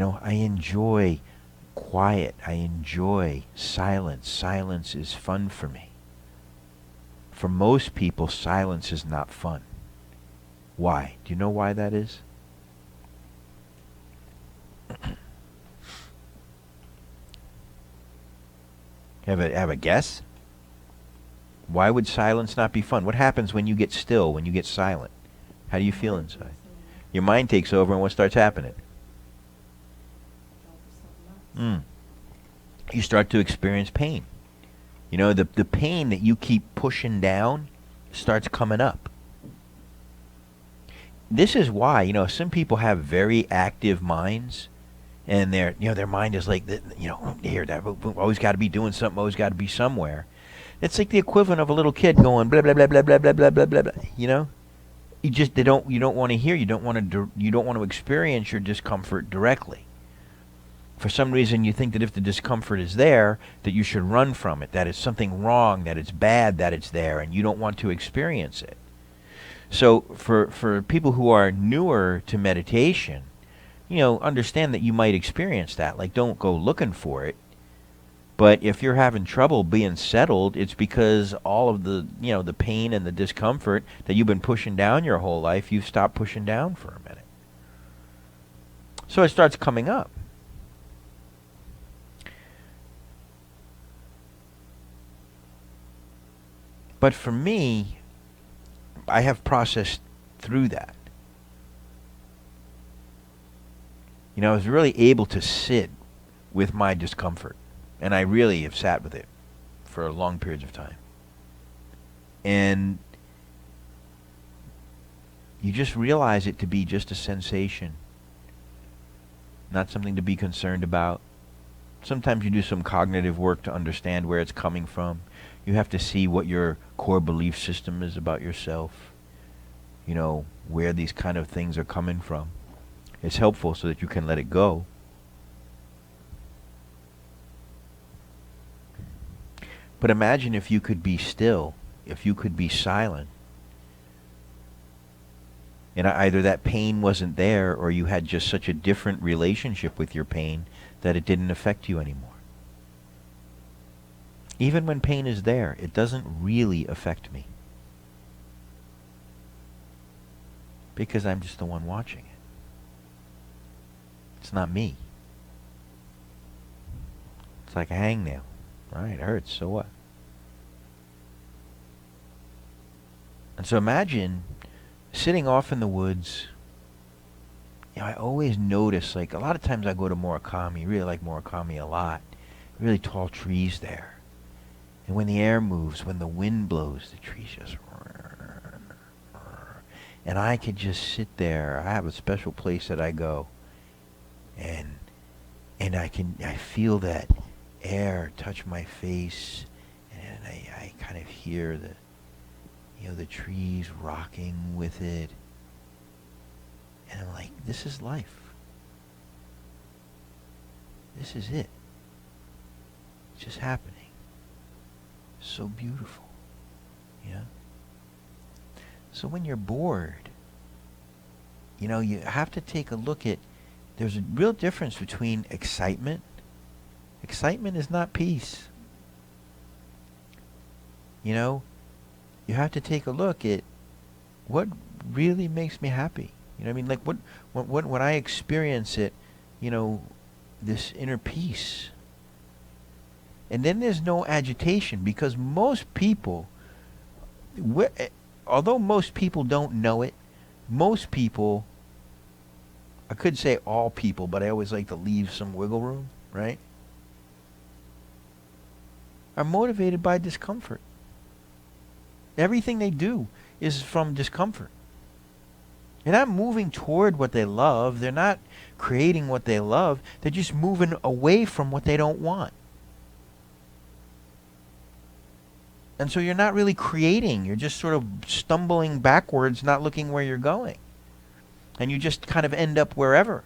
I enjoy quiet. I enjoy silence. Silence is fun for me. For most people, silence is not fun. Why? Do you know why that is? Have a guess? Why would silence not be fun? What happens when you get still, when you get silent? How do you feel inside? Your mind takes over, and what starts happening? You start to experience pain. The pain that you keep pushing down starts coming up. This is why, some people have very active minds, and their mind is like, here, that, always got to be doing something, always got to be somewhere. It's like the equivalent of a little kid going blah blah blah blah blah blah blah blah blah. You don't want to hear. You don't want to experience your discomfort directly. For some reason, you think that if the discomfort is there, that you should run from it. That it's something wrong. That it's bad. That it's there, and you don't want to experience it. So for people who are newer to meditation, understand that you might experience that. Like, don't go looking for it. But if you're having trouble being settled, it's because all of the pain and the discomfort that you've been pushing down your whole life, you've stopped pushing down for a minute. So it starts coming up. But for me, I have processed through that. I was really able to sit with my discomfort. And I really have sat with it for long periods of time. And you just realize it to be just a sensation, not something to be concerned about. Sometimes you do some cognitive work to understand where it's coming from. You have to see what your core belief system is about yourself, where these kind of things are coming from. It's helpful so that you can let it go. But imagine if you could be still, if you could be silent, and either that pain wasn't there or you had just such a different relationship with your pain that it didn't affect you anymore. Even when pain is there, it doesn't really affect me. Because I'm just the one watching it. It's not me. It's like a hangnail. Right, it hurts, so what? And so imagine sitting off in the woods. I always notice, like, a lot of times I go to Murakami, really like Murakami a lot. Really tall trees there. And when the air moves, when the wind blows, the trees just... And I could just sit there. I have a special place that I go. And I feel that air touch my face, and I kind of hear the trees rocking with it, and I'm like, this is life. This is it. It's just happening. So beautiful. So when you're bored, you have to take a look at, there's a real difference between excitement. Excitement is not peace. You have to take a look at what really makes me happy. Like when I experience it, this inner peace. And then there's no agitation, because most people, although most people don't know it, most people, I could say all people, but I always like to leave some wiggle room, right? Are motivated by discomfort. Everything they do is from discomfort. They're not moving toward what they love. They're not creating what they love. They're just moving away from what they don't want. And so you're not really creating. You're just sort of stumbling backwards, not looking where you're going. And you just kind of end up wherever.